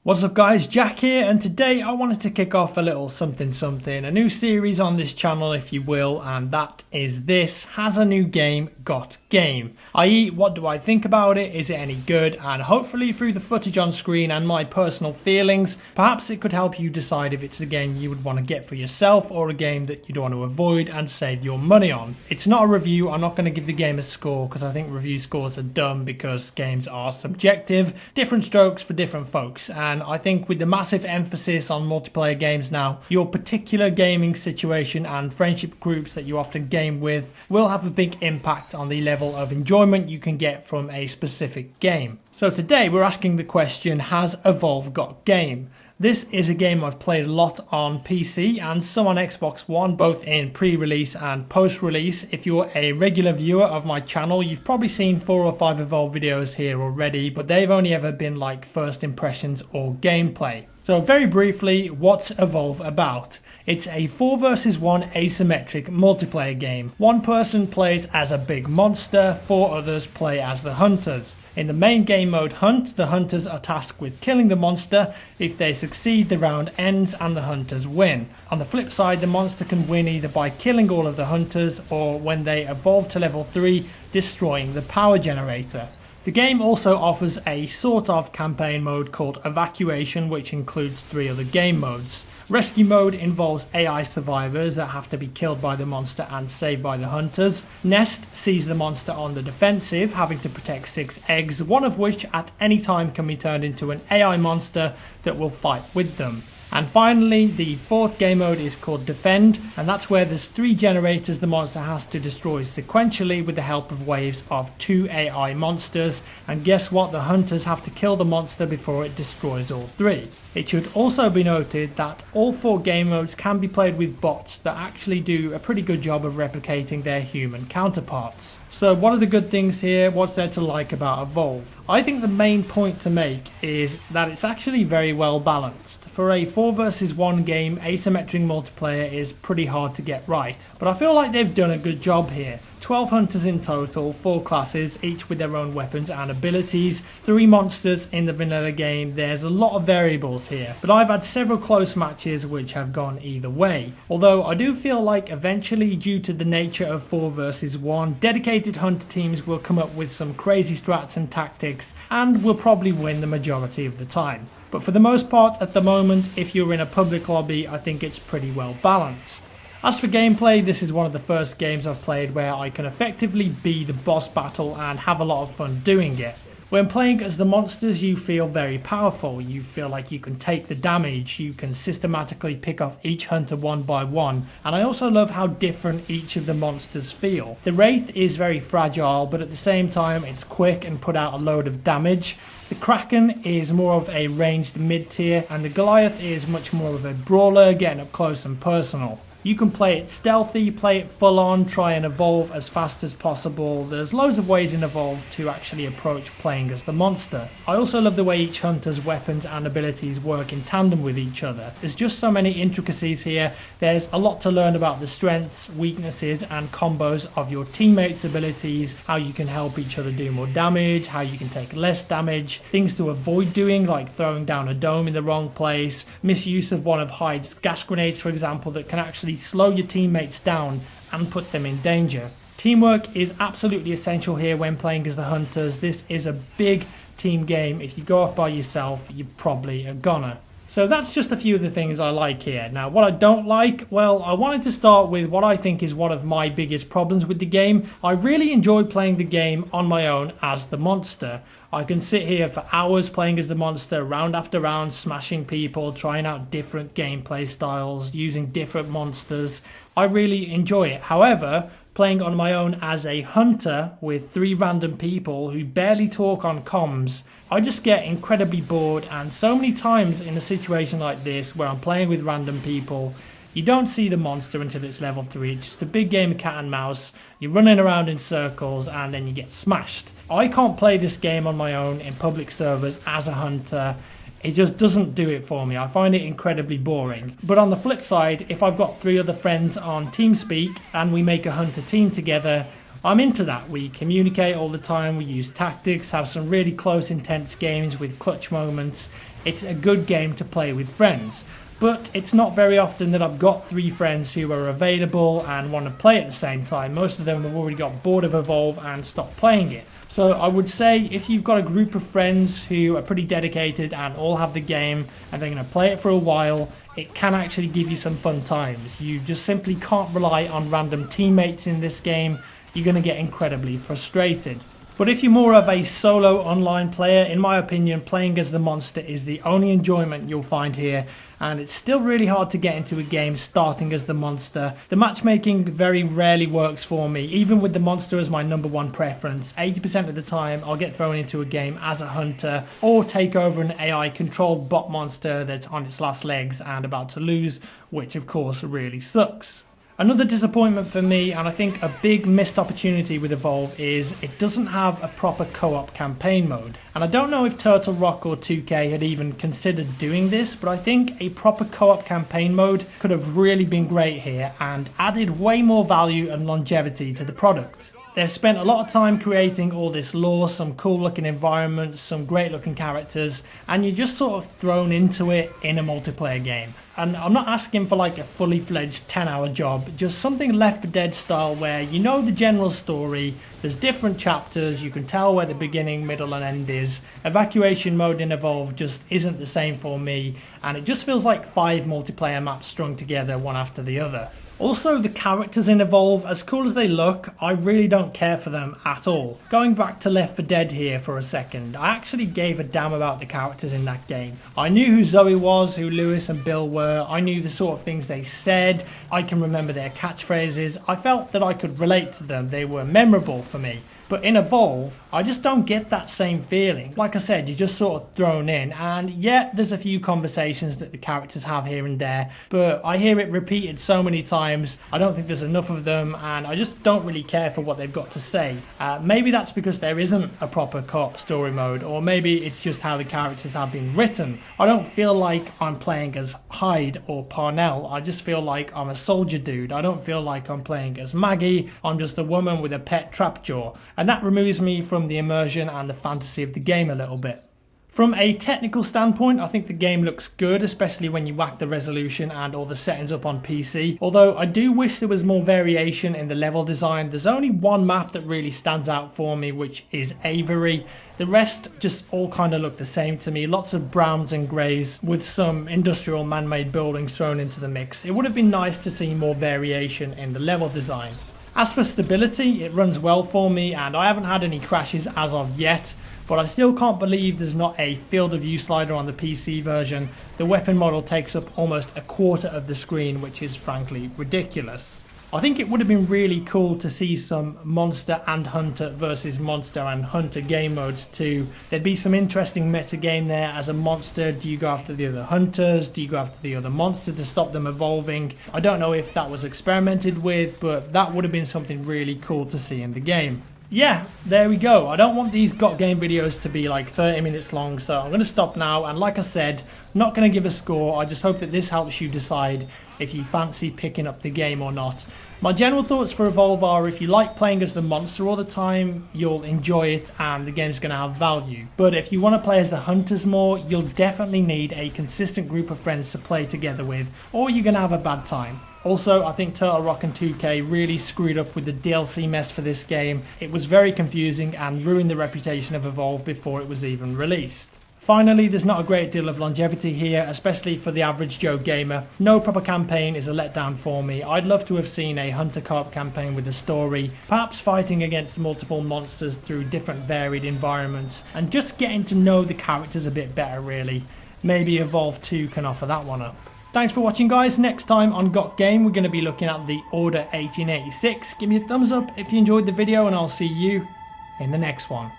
What's up guys, Jack here, and today I wanted to kick off a little something, a new series on this channel if you will, and that is this: has a new game got game? I.e., what do I think about it, is it any good, and hopefully through the footage on screen and my personal feelings, perhaps it could help you decide if it's a game you would want to get for yourself or a game that you'd want to avoid and save your money on. It's not a review, I'm not going to give the game a score because I think review scores are dumb because games are subjective, different strokes for different folks, and I think with the massive emphasis on multiplayer games now, your particular gaming situation and friendship groups that you often game with will have a big impact on the level of enjoyment you can get from a specific game. So today we're asking the question, has Evolve got game? This is a game I've played a lot on PC and some on Xbox One, both in pre-release and post-release. If you're a regular viewer of my channel, you've probably seen 4 or 5 Evolve videos here already, but they've only ever been like first impressions or gameplay. So very briefly, what's Evolve about? It's a 4 versus 1 asymmetric multiplayer game. One person plays as a big monster, 4 others play as the hunters. In the main game mode Hunt, the hunters are tasked with killing the monster. If they succeed, the round ends and the hunters win. On the flip side, the monster can win either by killing all of the hunters or when they evolve to level 3, destroying the power generator. The game also offers a sort of campaign mode called Evacuation, which includes 3 other game modes. Rescue mode involves AI survivors that have to be killed by the monster and saved by the hunters. Nest sees the monster on the defensive, having to protect 6 eggs, one of which at any time can be turned into an AI monster that will fight with them. And finally, the 4th game mode is called Defend, and that's where there's 3 generators the monster has to destroy sequentially with the help of waves of 2 AI monsters. And guess what? The hunters have to kill the monster before it destroys all 3. It should also be noted that all 4 game modes can be played with bots that actually do a pretty good job of replicating their human counterparts. So what are the good things here? What's there to like about Evolve? I think the main point to make is that it's actually very well balanced. For a 4 versus 1 game, asymmetric multiplayer is pretty hard to get right, but I feel like they've done a good job here. 12 hunters in total, 4 classes, each with their own weapons and abilities, 3 monsters in the vanilla game. There's a lot of variables here, but I've had several close matches which have gone either way. Although I do feel like eventually, due to the nature of 4 versus 1, dedicated hunter teams will come up with some crazy strats and tactics and will probably win the majority of the time. But for the most part at the moment, if you're in a public lobby, I think it's pretty well balanced. As for gameplay, this is one of the first games I've played where I can effectively be the boss battle and have a lot of fun doing it. When playing as the monsters, you feel very powerful. You feel like you can take the damage, you can systematically pick off each hunter one by one, and I also love how different each of the monsters feel. The wraith is very fragile, but at the same time it's quick and put out a load of damage. The kraken is more of a ranged mid-tier, and the goliath is much more of a brawler, getting up close and personal. You can play it stealthy, play it full on, try and evolve as fast as possible. There's loads of ways in Evolve to actually approach playing as the monster. I also love the way each hunter's weapons and abilities work in tandem with each other. There's just so many intricacies here. There's a lot to learn about the strengths, weaknesses and combos of your teammates' abilities, how you can help each other do more damage, how you can take less damage, things to avoid doing like throwing down a dome in the wrong place, misuse of one of Hyde's gas grenades for example that can actually slow your teammates down and put them in danger. Teamwork is absolutely essential here when playing as the hunters. This is a big team game. If you go off by yourself, you're probably a goner. So that's just a few of the things I like here. Now what I don't like, well, I wanted to start with what I think is one of my biggest problems with the game. I really enjoy playing the game on my own as the monster. I can sit here for hours playing as the monster, round after round, smashing people, trying out different gameplay styles, using different monsters. I really enjoy it. However, playing on my own as a hunter with 3 random people who barely talk on comms, I just get incredibly bored, and so many times in a situation like this where I'm playing with random people, you don't see the monster until it's level 3. It's just a big game of cat and mouse. You're running around in circles and then you get smashed. I can't play this game on my own in public servers as a hunter. It just doesn't do it for me. I find it incredibly boring. But on the flip side, if I've got 3 other friends on TeamSpeak and we make a hunter team together, I'm into that. We communicate all the time, we use tactics, have some really close intense games with clutch moments, it's a good game to play with friends. But it's not very often that I've got 3 friends who are available and want to play at the same time. Most of them have already got bored of Evolve and stopped playing it. So I would say if you've got a group of friends who are pretty dedicated and all have the game and they're going to play it for a while, it can actually give you some fun times. You just simply can't rely on random teammates in this game. You're going to get incredibly frustrated. But if you're more of a solo online player, in my opinion, playing as the monster is the only enjoyment you'll find here, and it's still really hard to get into a game starting as the monster. The matchmaking very rarely works for me, even with the monster as my number 1 preference. 80% of the time I'll get thrown into a game as a hunter or take over an AI controlled bot monster that's on its last legs and about to lose, which of course really sucks. Another disappointment for me, and I think a big missed opportunity with Evolve, is it doesn't have a proper co-op campaign mode. And I don't know if Turtle Rock or 2K had even considered doing this, but I think a proper co-op campaign mode could have really been great here and added way more value and longevity to the product. They've spent a lot of time creating all this lore, some cool looking environments, some great looking characters, and you're just sort of thrown into it in a multiplayer game. And I'm not asking for like a fully fledged 10-hour job, just something Left 4 Dead style where you know the general story, there's different chapters, you can tell where the beginning, middle and end is. Evacuation mode in Evolve just isn't the same for me, and it just feels like 5 multiplayer maps strung together one after the other. Also, the characters in Evolve, as cool as they look, I really don't care for them at all. Going back to Left 4 Dead here for a second, I actually gave a damn about the characters in that game. I knew who Zoe was, who Lewis and Bill were, I knew the sort of things they said, I can remember their catchphrases, I felt that I could relate to them, they were memorable for me. But in Evolve, I just don't get that same feeling. Like I said, you're just sort of thrown in, and yeah, there's a few conversations that the characters have here and there, but I hear it repeated so many times, I don't think there's enough of them, and I just don't really care for what they've got to say. Maybe that's because there isn't a proper co-op story mode, or maybe it's just how the characters have been written. I don't feel like I'm playing as Hyde or Parnell, I just feel like I'm a soldier dude. I don't feel like I'm playing as Maggie, I'm just a woman with a pet trapjaw. And that removes me from the immersion and the fantasy of the game a little bit. From a technical standpoint, I think the game looks good, especially when you whack the resolution and all the settings up on PC. Although I do wish there was more variation in the level design. There's only one map that really stands out for me, which is Elsevier. The rest just all kind of look the same to me. Lots of browns and greys with some industrial man-made buildings thrown into the mix. It would have been nice to see more variation in the level design. As for stability, it runs well for me and I haven't had any crashes as of yet, but I still can't believe there's not a field of view slider on the PC version. The weapon model takes up almost a quarter of the screen, which is frankly ridiculous. I think it would have been really cool to see some monster and hunter versus monster and hunter game modes too. There'd be some interesting meta game there. As a monster, do you go after the other hunters? Do you go after the other monster to stop them evolving? I don't know if that was experimented with, but that would have been something really cool to see in the game. Yeah, there we go. I don't want these Got Game videos to be like 30 minutes long, so I'm going to stop now. And like I said, not going to give a score. I just hope that this helps you decide if you fancy picking up the game or not. My general thoughts for Evolve are, if you like playing as the monster all the time, you'll enjoy it and the game's going to have value. But if you want to play as the hunters more, you'll definitely need a consistent group of friends to play together with, or you're going to have a bad time. Also, I think Turtle Rock and 2K really screwed up with the DLC mess for this game. It was very confusing and ruined the reputation of Evolve before it was even released. Finally, there's not a great deal of longevity here, especially for the average Joe gamer. No proper campaign is a letdown for me. I'd love to have seen a hunter co-op campaign with a story, perhaps fighting against multiple monsters through different varied environments, and just getting to know the characters a bit better really. Maybe Evolve 2 can offer that one up. Thanks for watching guys. Next time on Got Game, we're going to be looking at the Order 1886. Give me a thumbs up if you enjoyed the video and I'll see you in the next one.